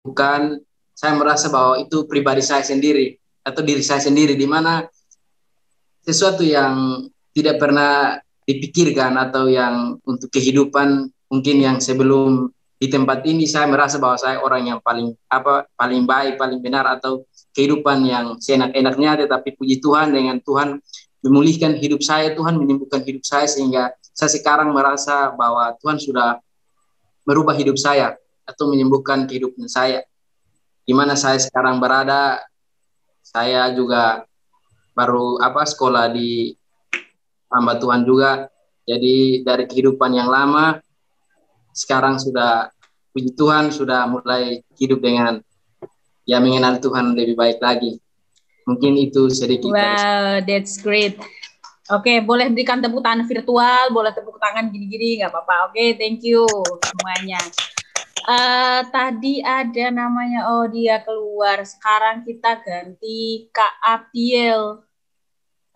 bukan, saya merasa bahwa itu pribadi saya sendiri atau diri saya sendiri, di mana sesuatu yang tidak pernah dipikirkan atau yang untuk kehidupan mungkin yang sebelum di tempat ini saya merasa bahwa saya orang yang paling baik, paling benar, atau kehidupan yang seenak-enaknya, tetapi puji Tuhan, dengan Tuhan memulihkan hidup saya, Tuhan menyembuhkan hidup saya, sehingga saya sekarang merasa bahwa Tuhan sudah merubah hidup saya atau menyembuhkan kehidupan saya. Di mana saya sekarang berada, saya juga baru sekolah di hamba Tuhan juga. Jadi dari kehidupan yang lama, sekarang sudah puji Tuhan sudah mulai hidup dengan ya mengenal Tuhan lebih baik lagi. Mungkin itu sedikit. Wow, that's great. Oke, boleh berikan tepuk tangan virtual, boleh tepuk tangan gini-gini, nggak apa-apa. Oke, thank you semuanya. Tadi ada namanya, oh dia keluar. Sekarang kita ganti Kak Abiel.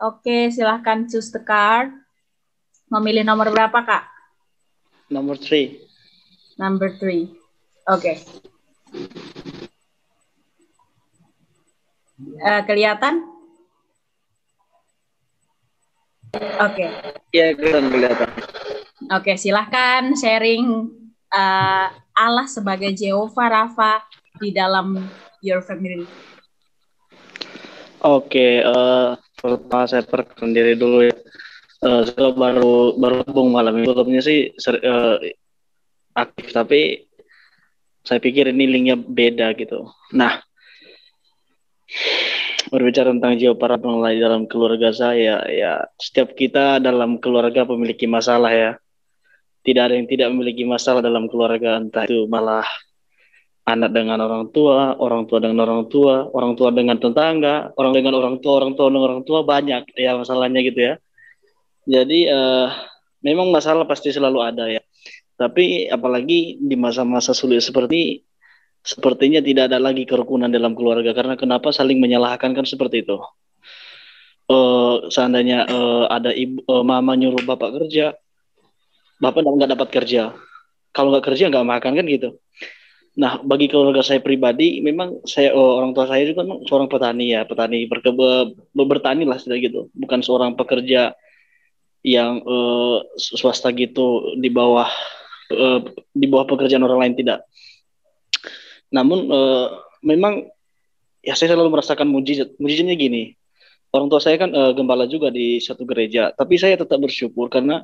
Oke, silahkan choose the card. Memilih nomor berapa, Kak? Nomor 3. Number 3. Oke. Kelihatan? Oke. Iya, kelihatan. Oke, silahkan sharing Allah sebagai Jehovah Rafa di dalam your family. Oke, pertama saya perkenalkan diri dulu ya. Saya baru gabung malam ini. Sebelumnya sih aktif, tapi saya pikir ini linknya beda gitu. Nah, berbicara tentang Jehovah Rafa dalam keluarga saya, ya setiap kita dalam keluarga memiliki masalah ya. Tidak ada yang tidak memiliki masalah dalam keluarga, entah itu malah anak dengan orang tua dengan orang tua dengan tetangga, orang dengan orang tua dengan orang tua, banyak ya masalahnya gitu ya. Jadi memang masalah pasti selalu ada ya. Tapi apalagi di masa-masa sulit sepertinya tidak ada lagi kerukunan dalam keluarga, karena kenapa saling menyalahkan kan seperti itu. Seandainya ada mama nyuruh bapak kerja, bapak nggak dapat kerja. Kalau nggak kerja nggak makan kan gitu. Nah, bagi keluarga saya pribadi, memang orang tua saya juga seorang petani ya, bertani lah gitu, bukan seorang pekerja yang swasta gitu di bawah pekerjaan orang lain, tidak. Namun memang ya saya selalu merasakan mujizatnya gini. Orang tua saya kan gembala juga di satu gereja, tapi saya tetap bersyukur karena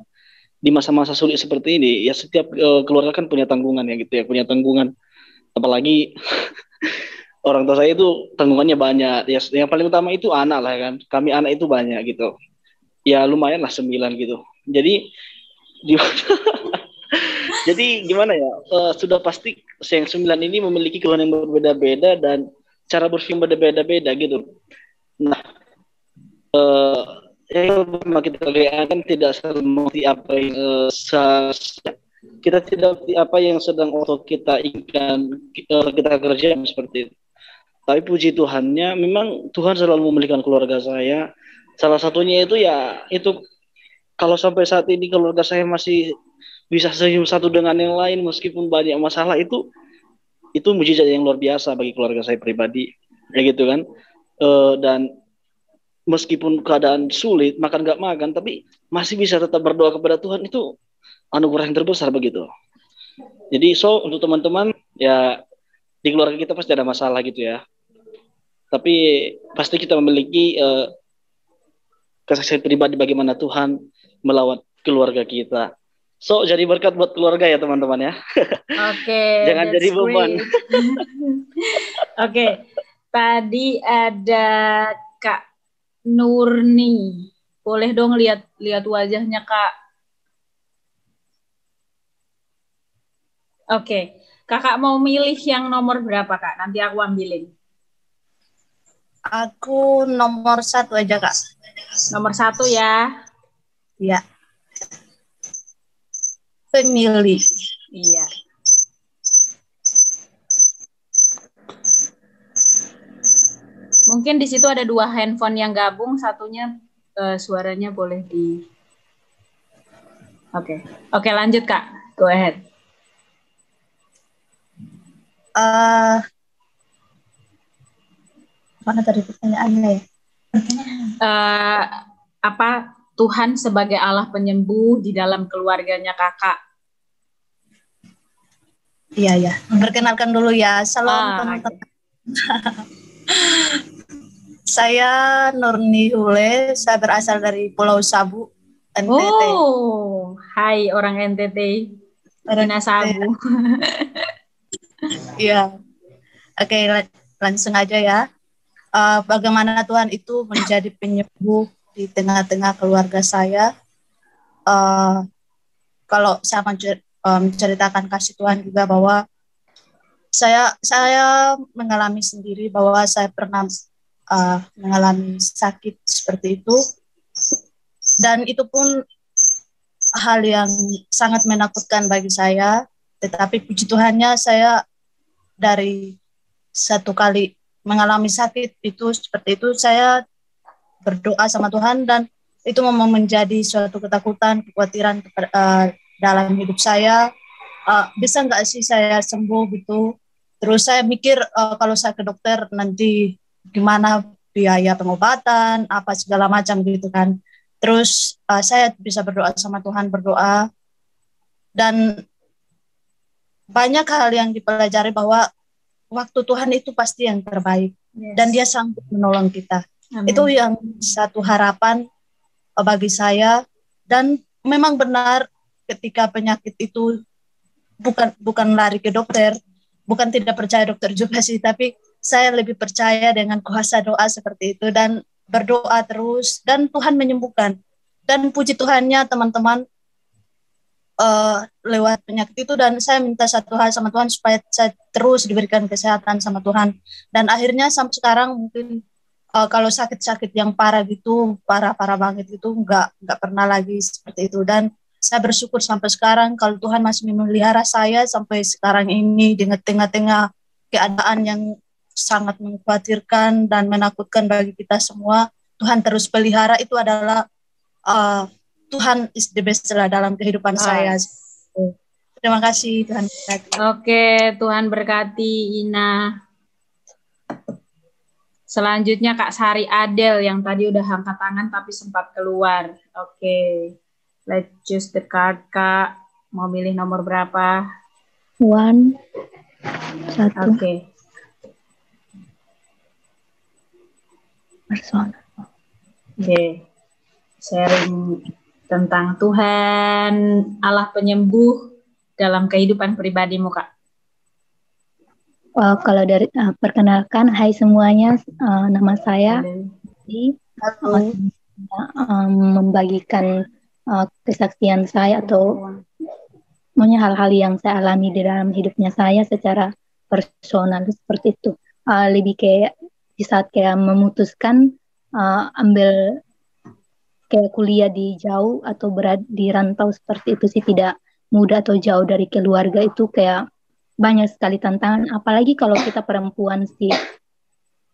di masa-masa sulit seperti ini ya setiap keluarga kan punya tanggungan ya gitu ya, punya tanggungan. Apalagi orang tua saya itu tanggungannya banyak ya, yang paling utama itu anak lah kan, kami anak itu banyak gitu ya, lumayan lah 9 gitu. Jadi jadi gimana ya, sudah pasti yang 9 ini memiliki keluhan yang berbeda-beda dan cara berpikir berbeda-beda gitu. Nah kita lihat kan tidak seperti apa yang kita tidak apa yang sedang otot kita inginkan kita kerjakan seperti itu. Tapi puji Tuhannya, memang Tuhan selalu memulihkan keluarga saya. Salah satunya itu ya itu, kalau sampai saat ini keluarga saya masih bisa senyum satu dengan yang lain meskipun banyak masalah, itu mujizat yang luar biasa bagi keluarga saya pribadi, ya gitu kan. Dan meskipun keadaan sulit, makan nggak makan, tapi masih bisa tetap berdoa kepada Tuhan, itu anugerah yang terbesar begitu. Jadi untuk teman-teman ya, di keluarga kita pasti ada masalah gitu ya, tapi pasti kita memiliki kesaksian pribadi bagaimana Tuhan melawat keluarga kita. Jadi berkat buat keluarga ya teman-teman ya. Oke. Jangan jadi beban. Oke. Tadi ada Kak Nurni. Boleh dong lihat wajahnya Kak. Oke, Kakak mau milih yang nomor berapa Kak? Nanti aku ambilin. Aku nomor 1 aja Kak. Nomor 1 ya. Iya. Family. Iya. Mungkin di situ ada 2 handphone yang gabung, satunya suaranya boleh di. Oke, lanjut Kak. Go ahead. Mana tadi pertanyaannya ya? Eh, apa Tuhan sebagai Allah penyembuh di dalam keluarganya kakak? Iya ya. Perkenalkan dulu ya. Salam teman-teman. Oke. Saya Nurni Hule. Saya berasal dari Pulau Sabu, NTT. Oh, hai orang NTT, Ina Sabu. Iya. Oke, langsung aja ya. Bagaimana Tuhan itu menjadi penyembuh di tengah-tengah keluarga saya. Kalau saya menceritakan kasih Tuhan juga bahwa saya mengalami sendiri bahwa saya pernah mengalami sakit seperti itu, dan itu pun hal yang sangat menakutkan bagi saya. Tetapi puji Tuhannya, saya dari satu kali mengalami sakit itu seperti itu, saya berdoa sama Tuhan, dan itu memang menjadi suatu ketakutan, kekhawatiran dalam hidup saya. Bisa nggak sih saya sembuh gitu? Terus saya mikir kalau saya ke dokter nanti gimana biaya pengobatan, apa segala macam gitu kan. Terus saya bisa berdoa sama Tuhan, berdoa, dan banyak hal yang dipelajari bahwa waktu Tuhan itu pasti yang terbaik. Yes. Dan Dia sanggup menolong kita. Amin. Itu yang satu harapan bagi saya. Dan memang benar ketika penyakit itu bukan lari ke dokter, bukan tidak percaya dokter juga sih, tapi saya lebih percaya dengan kuasa doa seperti itu, dan berdoa terus, dan Tuhan menyembuhkan. Dan puji Tuhannya teman-teman, lewat penyakit itu, dan saya minta satu hal sama Tuhan supaya saya terus diberikan kesehatan sama Tuhan. Dan akhirnya sampai sekarang mungkin kalau sakit-sakit yang parah gitu, parah banget gitu, nggak pernah lagi seperti itu. Dan saya bersyukur sampai sekarang kalau Tuhan masih memelihara saya sampai sekarang ini, di tengah-tengah keadaan yang sangat mengkhawatirkan dan menakutkan bagi kita semua. Tuhan terus pelihara. Itu adalah Tuhan is the best lah dalam kehidupan saya. Terima kasih, Tuhan berkati. Oke, Tuhan berkati Ina. Selanjutnya Kak Sari Adel yang tadi udah angkat tangan tapi sempat keluar. Oke, let's choose the card, Kak. Mau milih nomor berapa? 1. Oke. Personal. Oke. Sharing tentang Tuhan Allah penyembuh dalam kehidupan pribadimu, Kak. Kalau dari perkenalkan, hai semuanya, nama saya membagikan kesaksian saya atau hal-hal yang saya alami di dalam hidupnya saya secara personal seperti itu. Lebih kayak di saat kayak memutuskan ambil kayak kuliah di jauh atau berada di rantau seperti itu sih, tidak mudah atau jauh dari keluarga, itu kayak banyak sekali tantangan, apalagi kalau kita perempuan sih.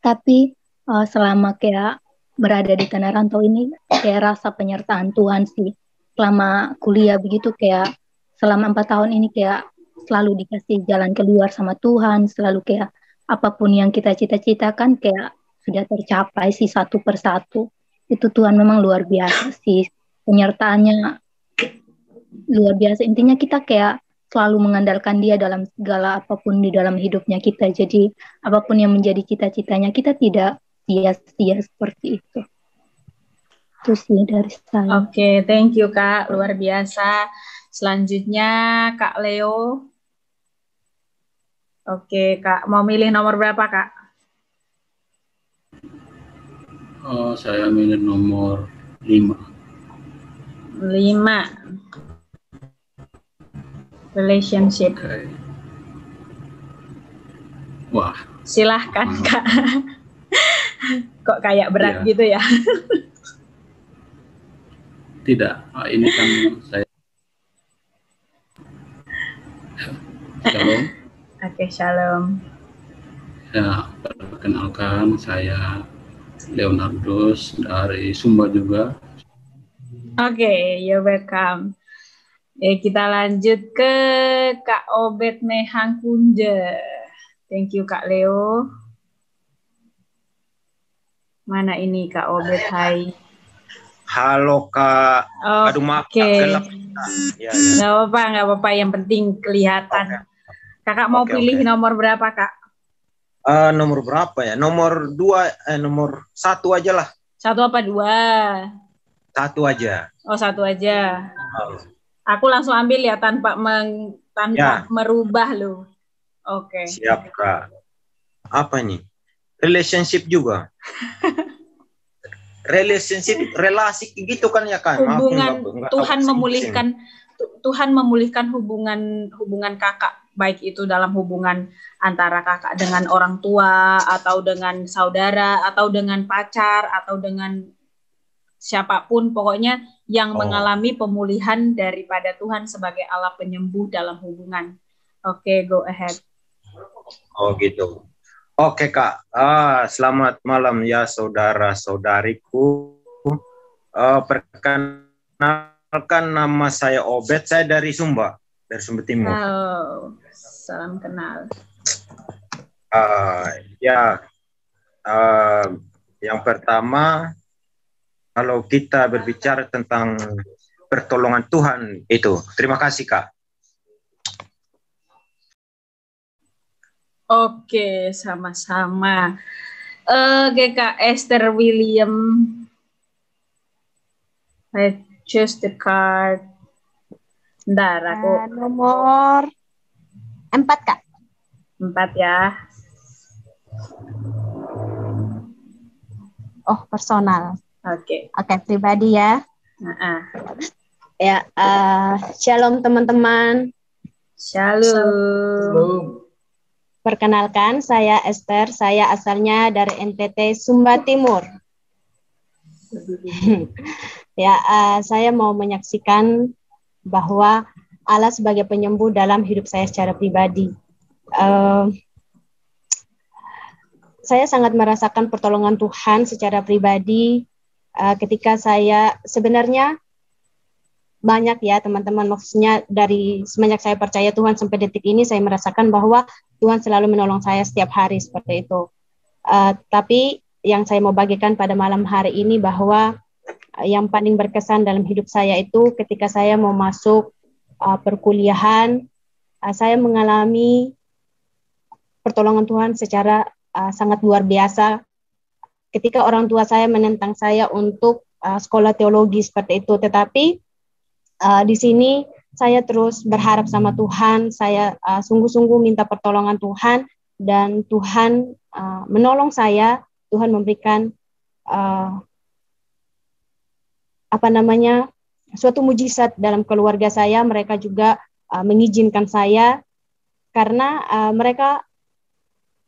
Tapi selama kayak berada di tanah rantau ini, kayak rasa penyertaan Tuhan sih. Selama kuliah begitu, kayak selama 4 tahun ini kayak selalu dikasih jalan keluar sama Tuhan, selalu kayak apapun yang kita cita-citakan kayak sudah tercapai sih satu persatu. Itu Tuhan memang luar biasa sih, penyertaannya luar biasa. Intinya kita kayak selalu mengandalkan Dia dalam segala apapun di dalam hidupnya kita. Jadi apapun yang menjadi cita-citanya kita tidak sia-sia seperti itu. Itu sih dari saya. Oke, thank you Kak, luar biasa. Selanjutnya Kak Leo. Oke Kak, mau milih nomor berapa Kak? Saya milih nomor 5. 5. Relationship. Okay. Wah. Silahkan Kak. Kok kayak berat gitu ya? Tidak, ini kan saya. Shalom. Oke, shalom. Ya, perkenalkan saya Leonardus dari Sumba juga. Oke, you're welcome. Kita lanjut ke Kak Obed Mehang Kunje. Thank you Kak Leo. Mana ini Kak Obed? Hai. Halo Kak. Aduh maaf Oke. Kak, gelap. Ya, ya. Nggak apa-apa. Yang penting kelihatan. Kakak mau pilih nomor berapa Kak? Nomor berapa ya? Nomor 2, nomor 1 aja lah. 1 apa 2? 1 aja. Oh 1 aja. Aku langsung ambil ya tanpa merubah loh. Oke. Siap Kak. Apa nih? Relationship juga. Relasi gitu kan ya Kak? Hubungan Tuhan memulihkan hubungan kakak, baik itu dalam hubungan antara kakak dengan orang tua atau dengan saudara atau dengan pacar atau dengan siapapun, pokoknya yang mengalami pemulihan daripada Tuhan sebagai Allah penyembuh dalam hubungan. Oke, go ahead. Oh gitu. Oke Kak, selamat malam ya saudara-saudariku. Perkenalkan nama saya Obed, saya dari Sumba Timur. Oh, salam kenal. Yang pertama, kalau kita berbicara tentang pertolongan Tuhan itu, terima kasih Kak. Oke, sama-sama. Kak Esther William, I choose the card. Bentar, aku nomor 4 Kak. 4 ya. Oh, personal. Oke, pribadi ya. Ya, shalom teman-teman. Shalom. Perkenalkan, saya Esther. Saya asalnya dari NTT Sumba Timur. Ya, saya mau menyaksikan bahwa Allah sebagai penyembuh dalam hidup saya secara pribadi. Saya sangat merasakan pertolongan Tuhan secara pribadi ketika saya sebenarnya banyak ya teman-teman, maksudnya dari semenjak saya percaya Tuhan sampai detik ini saya merasakan bahwa Tuhan selalu menolong saya setiap hari seperti itu. Tapi yang saya mau bagikan pada malam hari ini bahwa yang paling berkesan dalam hidup saya itu ketika saya mau masuk perkuliahan, saya mengalami pertolongan Tuhan secara sangat luar biasa. Ketika orang tua saya menentang saya untuk sekolah teologi seperti itu, tetapi di sini saya terus berharap sama Tuhan, saya sungguh-sungguh minta pertolongan Tuhan, dan Tuhan menolong saya. Tuhan memberikan suatu mujizat dalam keluarga saya. Mereka juga mengizinkan saya, karena mereka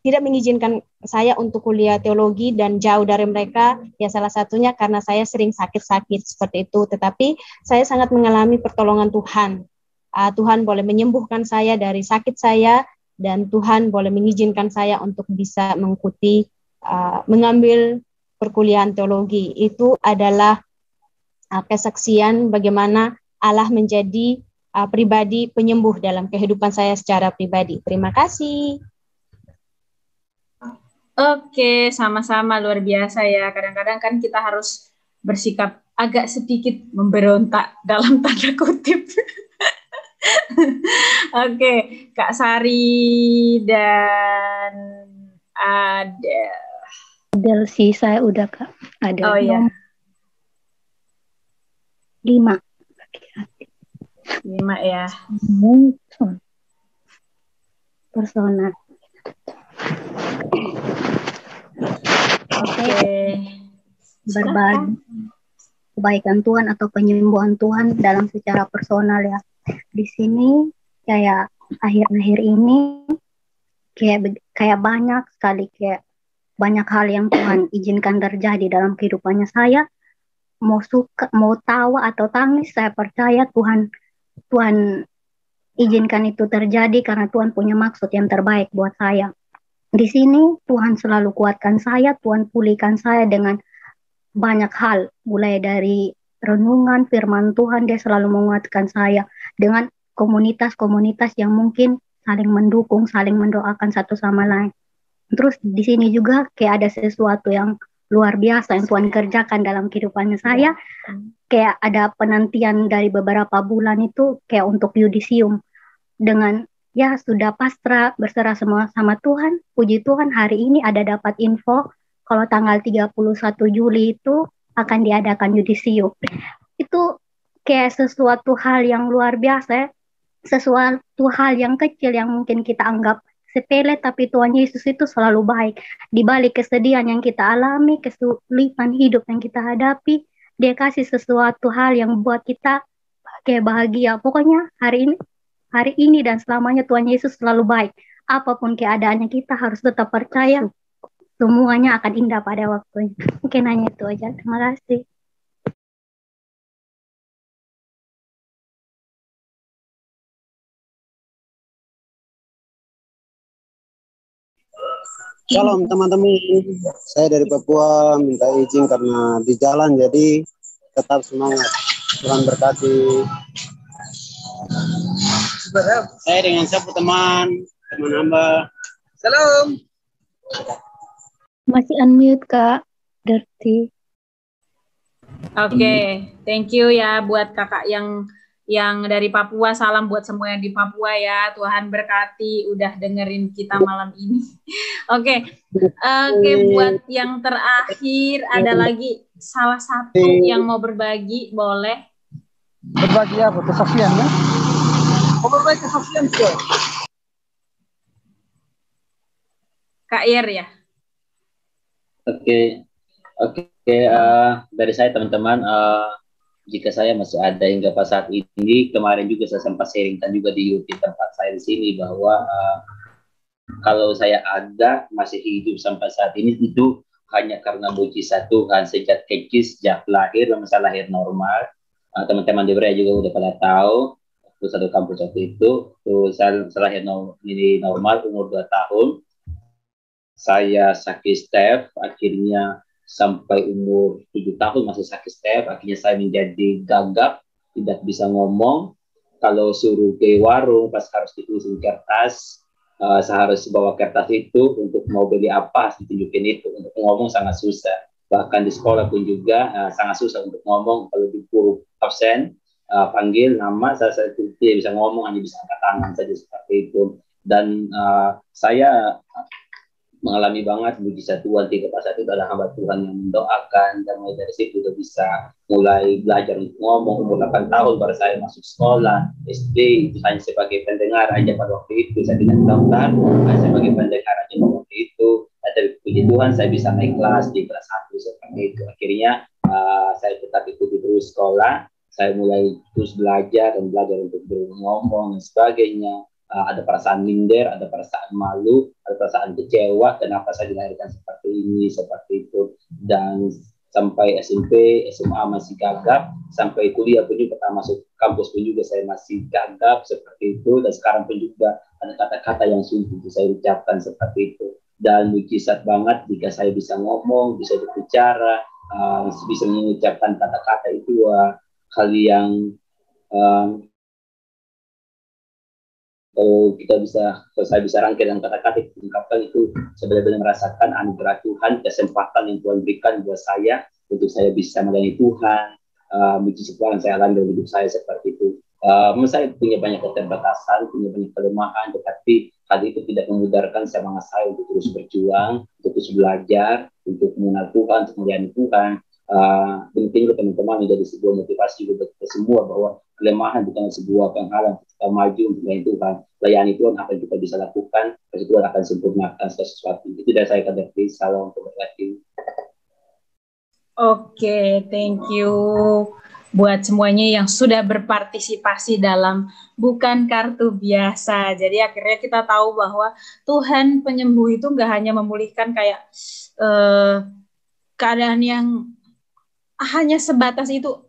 tidak mengizinkan saya untuk kuliah teologi dan jauh dari mereka, ya salah satunya karena saya sering sakit-sakit seperti itu. Tetapi saya sangat mengalami pertolongan Tuhan. Tuhan boleh menyembuhkan saya dari sakit saya, dan Tuhan boleh mengizinkan saya untuk bisa mengikuti, mengambil perkuliahan teologi. Itu adalah kesaksian bagaimana Allah menjadi pribadi penyembuh dalam kehidupan saya secara pribadi. Terima kasih. Oke, sama-sama, luar biasa ya. Kadang-kadang kan kita harus bersikap agak sedikit memberontak dalam tanda kutip. Oke, Kak Sari dan Adel sih, saya udah Kak. Ada. Oh iya. 5. 5 ya. Personal. Oke. Berbagi kebaikan Tuhan atau penyembuhan Tuhan dalam secara personal ya. Di sini kayak akhir-akhir ini kayak banyak sekali, kayak banyak hal yang Tuhan izinkan terjadi dalam kehidupannya saya. Mau suka, mau tawa atau tangis, saya percaya Tuhan izinkan itu terjadi karena Tuhan punya maksud yang terbaik buat saya. Di sini Tuhan selalu kuatkan saya, Tuhan pulihkan saya dengan banyak hal, mulai dari renungan firman Tuhan. Dia selalu menguatkan saya dengan komunitas-komunitas yang mungkin saling mendukung, saling mendoakan satu sama lain. Terus di sini juga kayak ada sesuatu yang luar biasa yang Tuhan kerjakan dalam kehidupan saya. Kayak ada penantian dari beberapa bulan itu kayak untuk yudisium, dengan ya sudah pasrah berserah semua sama Tuhan. Puji Tuhan hari ini ada dapat info kalau tanggal 31 Juli itu akan diadakan yudisium. Itu kayak sesuatu hal yang luar biasa, sesuatu hal yang kecil yang mungkin kita anggap sepele, tapi Tuhan Yesus itu selalu baik. Di balik kesedihan yang kita alami, kesulitan hidup yang kita hadapi, Dia kasih sesuatu hal yang buat kita kayak bahagia. Pokoknya hari ini dan selamanya Tuhan Yesus selalu baik. Apapun keadaannya, kita harus tetap percaya semuanya akan indah pada waktunya. Mungkin hanya itu aja. Terima kasih. Shalom teman-teman, saya dari Papua, minta izin karena di jalan, jadi tetap semangat. Tuhan berkati. Saya dengan siapa teman hamba. Salam. Masih unmute Kak Derti. Oke, thank you ya buat kakak yang dari Papua. Salam buat semua yang di Papua ya. Tuhan berkati udah dengerin kita malam ini. Oke, buat yang terakhir ada lagi salah satu yang mau berbagi, boleh? Berbagi apa? Kesaksian ya? Berbagi kesaksian juga. Kak Ir ya. Oke. Dari saya teman-teman. Jika saya masih ada hingga pas saat ini, kemarin juga saya sempat sharingkan juga di YouTube tempat saya di sini bahwa kalau saya ada masih hidup sampai saat ini itu hanya karena mujizat Tuhan. Sejak kecil, sejak lahir, saya lahir normal. Teman-teman di Brea juga udah pada tahu waktu satu kampus waktu itu, saya lahir normal umur 2 tahun. Saya sakit staph, akhirnya sampai umur 7 tahun masih sakit staph. Akhirnya saya menjadi gagap, tidak bisa ngomong. Kalau suruh ke warung, pas harus ditulisin kertas, saya harus bawa kertas itu untuk mau beli apa, harus ditunjukin itu. Untuk ngomong sangat susah. Bahkan di sekolah pun juga sangat susah untuk ngomong. Kalau di guru absen, panggil nama, saya tidak bisa ngomong, hanya bisa angkat tangan saja seperti itu. Dan saya mengalami banget mujizat Tuhan. Tiga pas itu adalah hamba Tuhan yang mendoakan, dan mulai dari situ udah bisa mulai belajar untuk ngomong. Umur 8 tahun baru saya masuk sekolah SD, itu hanya sebagai pendengar aja pada waktu itu. Saya tidak daftar, hanya sebagai pendengar aja pada waktu itu. Tapi puji Tuhan saya bisa naik kelas di kelas 1 seperti itu. Akhirnya saya tetap ikuti terus sekolah. Saya mulai terus belajar untuk ngomong dan sebagainya. Ada perasaan minder, ada perasaan malu, ada perasaan kecewa, kenapa saya dilahirkan seperti ini, seperti itu. Dan sampai SMP, SMA masih gagap, sampai kuliah pun juga, masuk kampus pun juga saya masih gagap seperti itu. Dan sekarang pun juga ada kata-kata yang sulit untuk saya ucapkan seperti itu. Dan mujizat banget jika saya bisa ngomong, bisa berbicara, bisa mengucapkan kata-kata itu, hal yang kalau saya bisa rangkai dalam kata-kata ungkapkan itu, saya benar-benar merasakan anugerah Tuhan, kesempatan yang Tuhan berikan buat saya untuk saya bisa melayani Tuhan. Mujizat Tuhan saya alami dalam hidup saya seperti itu. Menurut saya punya banyak keterbatasan, punya banyak kelemahan, tetapi hal itu tidak memudarkan semangat saya untuk terus berjuang, untuk terus belajar, untuk mengenal Tuhan, untuk melayani Tuhan. Penting juga teman-teman menjadi sebuah motivasi buat kita semua bahwa kelemahan bukan sebuah penghalang kita maju untuk melayani Tuhan. Layani Tuhan apa yang kita bisa lakukan, pasti Tuhan akan sempurnakan sesuatu. Itu dari saya Kak Devi. Salam keberkatan. Oke, thank you buat semuanya yang sudah berpartisipasi dalam Bukan Kartu Biasa. Jadi akhirnya kita tahu bahwa Tuhan penyembuh itu nggak hanya memulihkan kayak keadaan yang hanya sebatas itu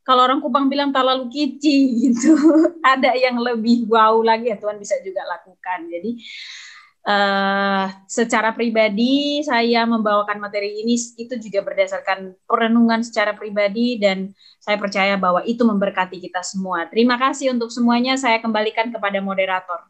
kalau orang Kupang bilang terlalu kici gitu. Ada yang lebih wow lagi ya Tuhan bisa juga lakukan. Jadi secara pribadi saya membawakan materi ini itu juga berdasarkan perenungan secara pribadi, dan saya percaya bahwa itu memberkati kita semua. Terima kasih untuk semuanya. Saya kembalikan kepada moderator.